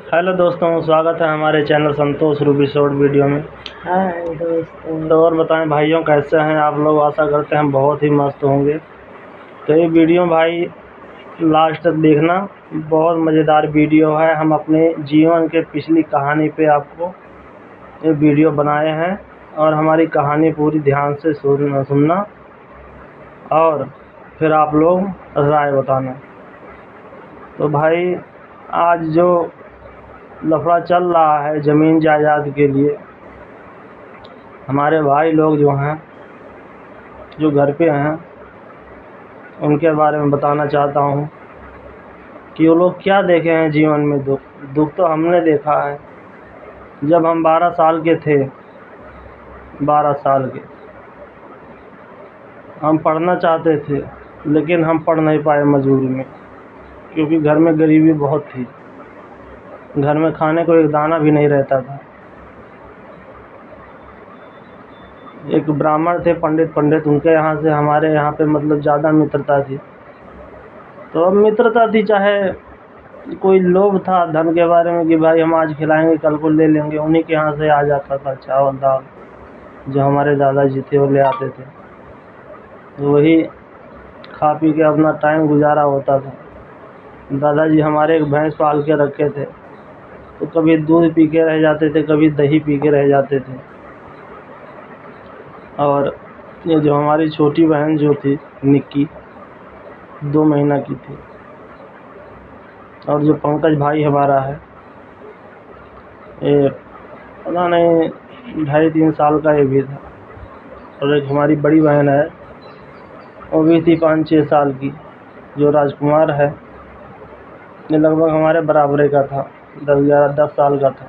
Hello दोस्तों, स्वागत है हमारे चैनल संतोष रूबी शॉर्ट वीडियो में। हाय दोस्तों। तो और बताएं भाइयों, कैसे हैं आप लोग? आशा करते हैं बहुत ही मस्त होंगे। तो ये वीडियो भाई लास्ट तक देखना, बहुत मज़ेदार वीडियो है। हम अपने जीवन के पिछली कहानी पे आपको ये वीडियो बनाए हैं और हमारी कहानी पूरी ध्यान से सुनना और फिर आप लोग राय बताना। तो भाई आज जो लफड़ा चल रहा है ज़मीन जायदाद के लिए, हमारे भाई लोग जो हैं, जो घर पे हैं, उनके बारे में बताना चाहता हूँ कि वो लोग क्या देखे हैं जीवन में। दुख तो हमने देखा है। जब हम 12 साल के थे, 12 साल के, हम पढ़ना चाहते थे लेकिन हम पढ़ नहीं पाए मजबूरी में, क्योंकि घर में गरीबी बहुत थी। घर में खाने को एक दाना भी नहीं रहता था। एक ब्राह्मण थे, पंडित, उनके यहाँ से हमारे यहाँ पे मतलब ज़्यादा मित्रता थी। तो अब मित्रता थी, चाहे कोई लोभ था धन के बारे में कि भाई हम आज खिलाएंगे कल को ले लेंगे, उन्हीं के यहाँ से आ जाता था चावल दाल, जो हमारे दादाजी थे वो ले आते थे। तो वही खा पी के अपना टाइम गुजारा होता था। दादाजी हमारे एक भैंस पाल के रखे थे, तो कभी दूध पी के रह जाते थे, कभी दही पी के रह जाते थे। और ये जो हमारी छोटी बहन जो थी निक्की, 2 महीना की थी, और जो पंकज भाई हमारा है, ये पता नहीं 2.5-3 साल का ये भी था। और एक हमारी बड़ी बहन है, वो भी थी 5-6 साल की, जो राजकुमार है। ये लगभग हमारे बराबरे का था, 10 साल का था।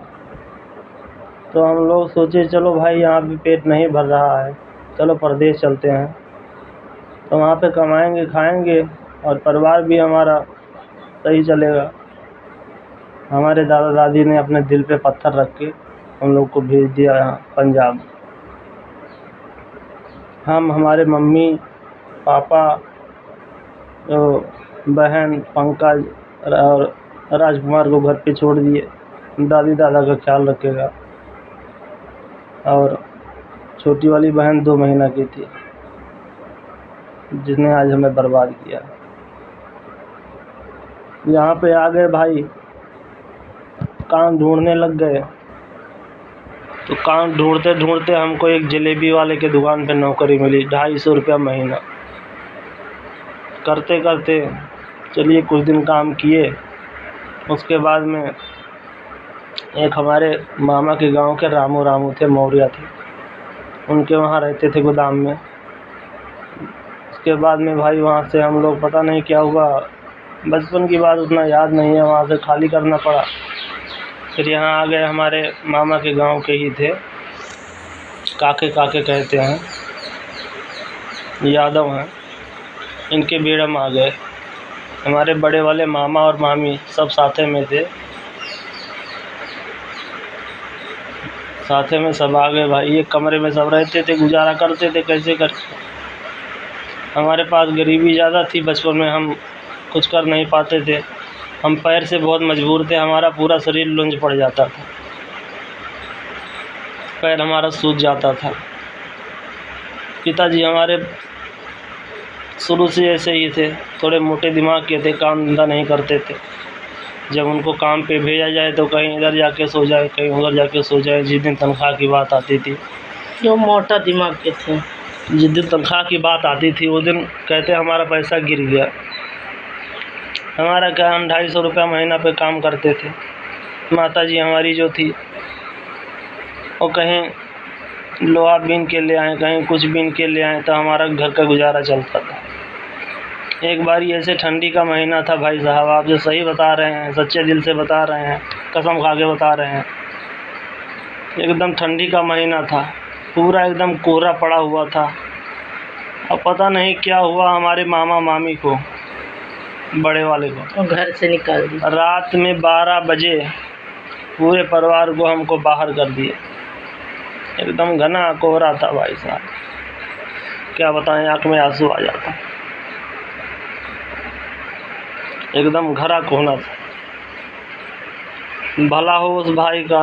तो हम लोग सोचे चलो भाई यहाँ भी पेट नहीं भर रहा है, चलो परदेश चलते हैं, तो वहाँ पे कमाएंगे खाएंगे और परिवार भी हमारा सही चलेगा। हमारे दादा दादी ने अपने दिल पे पत्थर रख के हम लोग को भेज दिया यहाँ पंजाब। हम हमारे मम्मी पापा, तो बहन पंकज और राजकुमार को घर पे छोड़ दिए। दादी दादा का ख्याल रखेगा। और छोटी वाली बहन 2 महीना की थी, जिसने आज हमें बर्बाद किया। यहाँ पे आ गए भाई, काम ढूंढने लग गए। तो काम ढूंढते ढूंढते हमको एक जलेबी वाले के दुकान पे नौकरी मिली, 250 रुपया महीना। करते करते चलिए कुछ दिन काम किए। उसके बाद में एक हमारे मामा के गांव के रामू थे, मौर्या थे, उनके वहाँ रहते थे गोदाम में। उसके बाद में भाई वहाँ से हम लोग, पता नहीं क्या हुआ, बचपन की बात उतना याद नहीं है, वहाँ से खाली करना पड़ा। फिर यहाँ आ गए, हमारे मामा के गांव के ही थे, काके कहते हैं, यादव हैं, इनके बेड़म आ गए। हमारे बड़े वाले मामा और मामी सब साथे में थे, साथे में सब आ गए भाई। एक कमरे में सब रहते थे, गुजारा करते थे कैसे करके। हमारे पास गरीबी ज़्यादा थी, बचपन में हम कुछ कर नहीं पाते थे। हम पैर से बहुत मजबूर थे, हमारा पूरा शरीर लुंज पड़ जाता था, पैर हमारा सूज जाता था। पिताजी हमारे शुरू से ऐसे ही थे, थोड़े मोटे दिमाग के थे, काम धंधा नहीं करते थे। जब उनको काम पे भेजा जाए तो कहीं इधर जाके सो जाए, कहीं उधर जाके सो जाए। जिस दिन तनख्वाह की बात आती थी, जो मोटा दिमाग के थे, जिस दिन तनख्वाह की बात आती थी वो दिन कहते हमारा पैसा गिर गया। हमारा क्या, हम 250 रुपया महीना पे काम करते थे। माताजी हमारी जो थी, वो कहीं लोहा बीन के ले आए, कहीं कुछ बीन के ले आए, तो हमारा घर का गुजारा चलता था। एक बार ऐसे ठंडी का महीना था भाई साहब, आप जो सही बता रहे हैं, सच्चे दिल से बता रहे हैं, कसम खा के बता रहे हैं, एकदम ठंडी का महीना था, पूरा एकदम कोहरा पड़ा हुआ था। अब पता नहीं क्या हुआ हमारे मामा मामी को, बड़े वाले को, और घर से निकाल दी। रात में 12 बजे पूरे परिवार को हमको बाहर कर दिए। एकदम घना कोहरा था भाई साहब, क्या बताएं, आँख में आंसू आ जाता, एकदम घरा कोहना था। भला हो उस भाई का,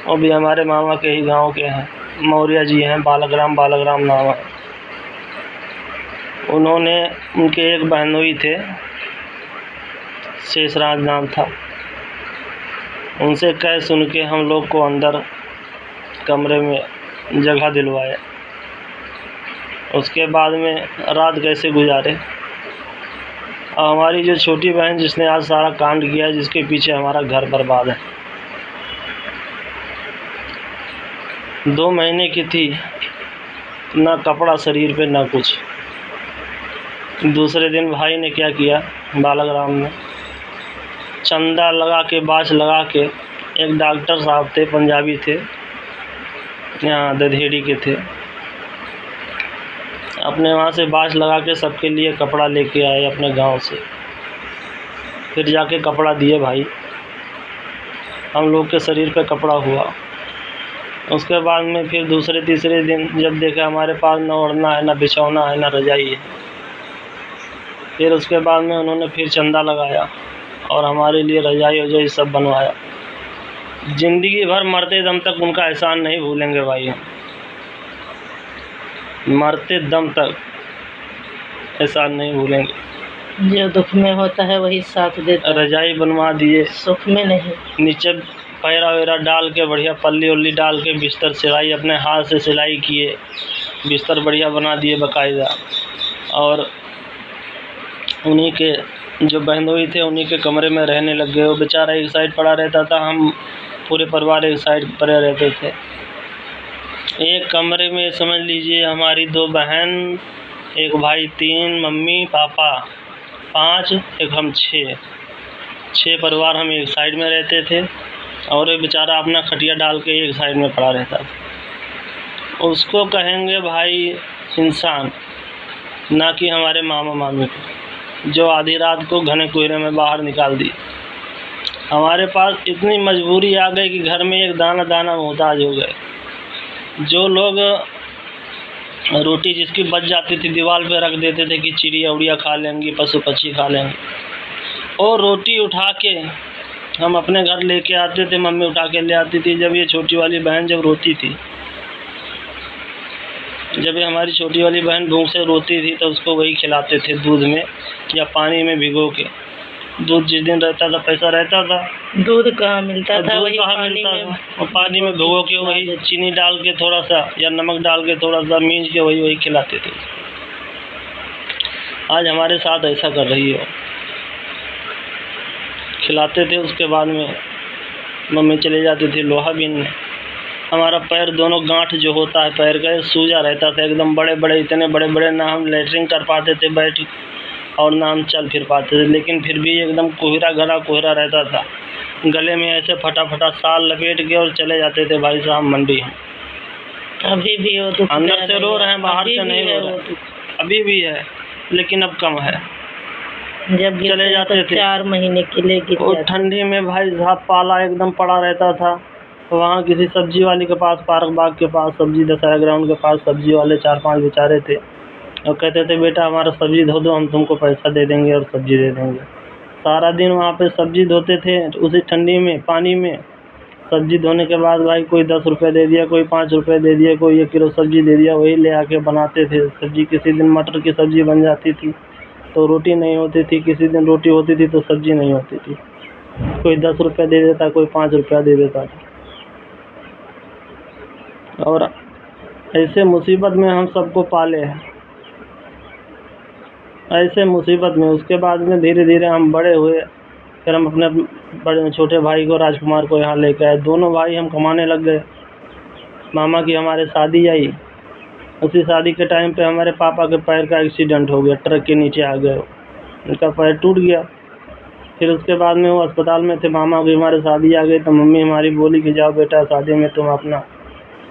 वो भी हमारे मामा के ही गांव के हैं, मौर्य जी हैं, बालग्राम नाम है। उन्होंने, उनके एक बहनोई थे, शेषराज नाम था, उनसे कह सुन के हम लोग को अंदर कमरे में जगह दिलवाए। उसके बाद में रात कैसे गुजारे। और हमारी जो छोटी बहन जिसने आज सारा कांड किया, जिसके पीछे हमारा घर बर्बाद है, 2 महीने की थी, ना कपड़ा शरीर पे ना कुछ। दूसरे दिन भाई ने क्या किया, बालग्राम में चंदा लगा के, बाँच लगा के, एक डॉक्टर साहब थे, पंजाबी थे, यहाँ दधेड़ी के थे, अपने वहाँ से बाँच लगा के सबके लिए कपड़ा लेके आए अपने गांव से। फिर जाके कपड़ा दिए भाई, हम लोग के शरीर पे कपड़ा हुआ। उसके बाद में फिर दूसरे तीसरे दिन जब देखा हमारे पास न ओढ़ना है, न बिछौना है, न रजाई है, फिर उसके बाद में उन्होंने फिर चंदा लगाया और हमारे लिए रजाई वजाई सब बनवाया। ज़िंदगी भर मरते दम तक उनका एहसान नहीं भूलेंगे भाई, हम मरते दम तक एहसान नहीं भूलेंगे। जो दुख में होता है वही साथ देता है। रजाई बनवा दिए, सुख में नहीं। नीचे पैरा वैरा डाल के, बढ़िया पल्ली उल्ली डाल के, बिस्तर सिलाई अपने हाथ से सिलाई किए, बिस्तर बढ़िया बना दिए बाकायदा। और उन्हीं के जो बहनोई थे उन्हीं के कमरे में रहने लग गए। वो बेचारा एक साइड पड़ा रहता था, हम पूरे परिवार एक साइड पड़े रहते थे। एक कमरे में समझ लीजिए हमारी 2 बहन, एक भाई, 3 मम्मी पापा, 5, एक हम, 6 परिवार हम एक साइड में रहते थे। और एक बेचारा अपना खटिया डाल के एक साइड में पड़ा रहता था। उसको कहेंगे भाई इंसान, ना कि हमारे मामा मामी को, जो आधी रात को घने कोहरे में बाहर निकाल दी। हमारे पास इतनी मजबूरी आ गई कि घर में एक दाना दाना मोहताज हो गए। जो लोग रोटी जिसकी बच जाती थी दीवार पे रख देते थे कि चिड़िया उड़िया खा लेंगी, पशु पक्षी खा लेंगे, और रोटी उठा के हम अपने घर लेके आते थे, मम्मी उठा के ले आती थी। जब ये छोटी वाली बहन जब रोती थी, जब ये हमारी छोटी वाली बहन भूख से रोती थी, तो उसको वही खिलाते थे दूध में या पानी में भिगो के। दूध जिस दिन रहता था, पैसा रहता था, दूध कहाँ मिलता था, वही कहाँ मिलता था, और पानी में भिगो के वही चीनी डाल के थोड़ा सा या नमक डाल के थोड़ा सा मींज के वही खिलाते थे। आज हमारे साथ ऐसा कर रही हो, खिलाते थे। उसके बाद में मम्मी चले जाती थी लोहा बीनने। हमारा पैर दोनों गांठ जो होता है पैर का, सूजा रहता था एकदम, बड़े बड़े, इतने बड़े बड़े, ना हम लेटरिन कर पाते थे बैठ, और ना हम चल फिर पाते थे। लेकिन फिर भी एकदम कोहरा, घना कोहरा रहता था। गले में ऐसे फटाफटा साल लपेट के और चले जाते थे भाई साहब मंडी। अभी भी वो दुख अंदर से रो रहे हैं, बाहर से नहीं रो रहे, अभी भी है, लेकिन अब कम है। जब चले जाते थे 4 महीने के लिए गिर और ठंडी में भाई साहब पाला एकदम पड़ा रहता था। वहाँ किसी सब्जी वाले के पास, पार्क बाग के पास, सब्जी दशहरा ग्राउंड के पास सब्जी वाले 4-5 बेचारे थे, और कहते थे बेटा हमारा सब्जी धो दो, हम तुमको पैसा दे देंगे और सब्जी दे देंगे। सारा दिन वहाँ पे सब्जी धोते थे उसी ठंडी में, पानी में। सब्जी धोने के बाद भाई कोई 10 रुपये दे दिया, कोई 5 रुपये दे दिया, कोई 1 किलो सब्जी दे दिया, वही ले आके बनाते थे सब्जी। किसी दिन मटर की सब्जी बन जाती थी तो रोटी नहीं होती थी, किसी दिन रोटी होती थी तो सब्जी नहीं होती थी। कोई 10 रुपये दे देता, कोई 5 रुपया दे देता था। और ऐसे मुसीबत में हम सबको पाले हैं, ऐसे मुसीबत में। उसके बाद में धीरे धीरे हम बड़े हुए, फिर हम अपने बड़े छोटे भाई को, राजकुमार को यहाँ लेकर आए। दोनों भाई हम कमाने लग गए। मामा की हमारे शादी आई, उसी शादी के टाइम पे हमारे पापा के पैर का एक्सीडेंट हो गया, ट्रक के नीचे आ गए, उनका पैर टूट गया। फिर उसके बाद में वो अस्पताल में थे, मामा की हमारे शादी आ गई तो मम्मी हमारी बोली कि जाओ बेटा शादी में तुम अपना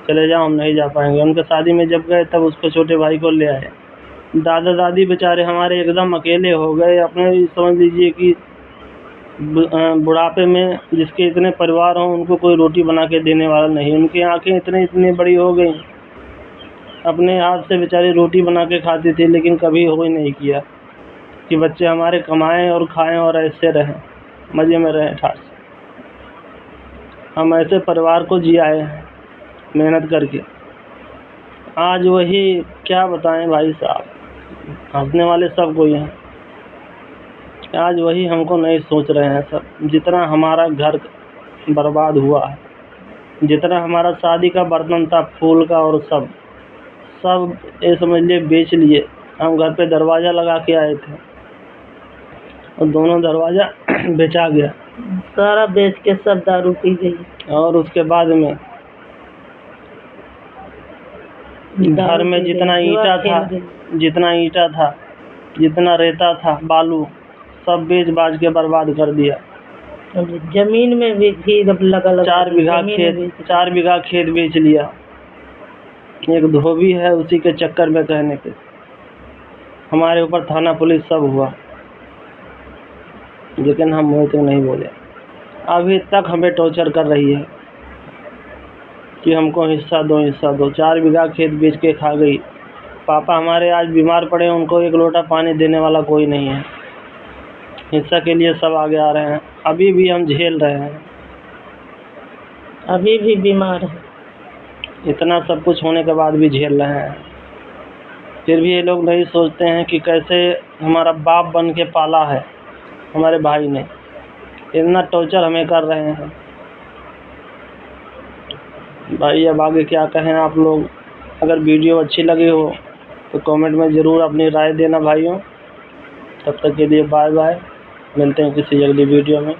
चले जाओ, हम नहीं जा पाएंगे। उनके शादी में जब गए तब उसको छोटे भाई को ले आए। दादा दादी बेचारे हमारे एकदम अकेले हो गए। अपने समझ लीजिए कि बुढ़ापे में जिसके इतने परिवार हों उनको कोई रोटी बना के देने वाला नहीं। उनकी आंखें इतनी बड़ी हो गई, अपने हाथ से बेचारी रोटी बना के खाती थी, लेकिन कभी हो ही नहीं किया कि बच्चे हमारे कमाएं और खाएं और ऐसे रहें, मज़े में रहें ठाठ। हम ऐसे परिवार को जियाए हैं मेहनत करके। आज वही क्या बताएं भाई साहब, हंसने वाले सब कोई हैं। आज वही हमको नहीं सोच रहे हैं सब। जितना हमारा घर बर्बाद हुआ है, जितना हमारा शादी का बर्तन था फूल का और सब ये समझ लिए बेच लिए। हम घर पे दरवाज़ा लगा के आए थे और दोनों दरवाज़ा बेचा गया। सारा बेच के सब दारू पी गई। और उसके बाद में घर में जितना ईंटा था, जितना रेता था, बालू, सब बेच बाज के बर्बाद कर दिया। जमीन में भी लगा 4 बीघा खेत बेच लिया। एक धोबी है, उसी के चक्कर में कहने पे हमारे ऊपर थाना पुलिस सब हुआ, लेकिन हम मुँह तक नहीं बोले। अभी तक हमें टॉर्चर कर रही है कि हमको हिस्सा दो। 4 बीघा खेत बेच के खा गई। पापा हमारे आज बीमार पड़े, उनको एक लोटा पानी देने वाला कोई नहीं है। हिस्सा के लिए सब आगे आ रहे हैं। अभी भी हम झेल रहे हैं, अभी भी बीमार है। इतना सब कुछ होने के बाद भी झेल रहे हैं। फिर भी ये लोग नहीं सोचते हैं कि कैसे हमारा बाप बन के पाला है हमारे भाई ने, इतना टॉर्चर हमें कर रहे हैं। भाई अब आगे क्या कहें आप लोग। अगर वीडियो अच्छी लगी हो तो कमेंट में ज़रूर अपनी राय देना भाइयों। तब तक के लिए बाय बाय, मिलते हैं किसी अगली वीडियो में।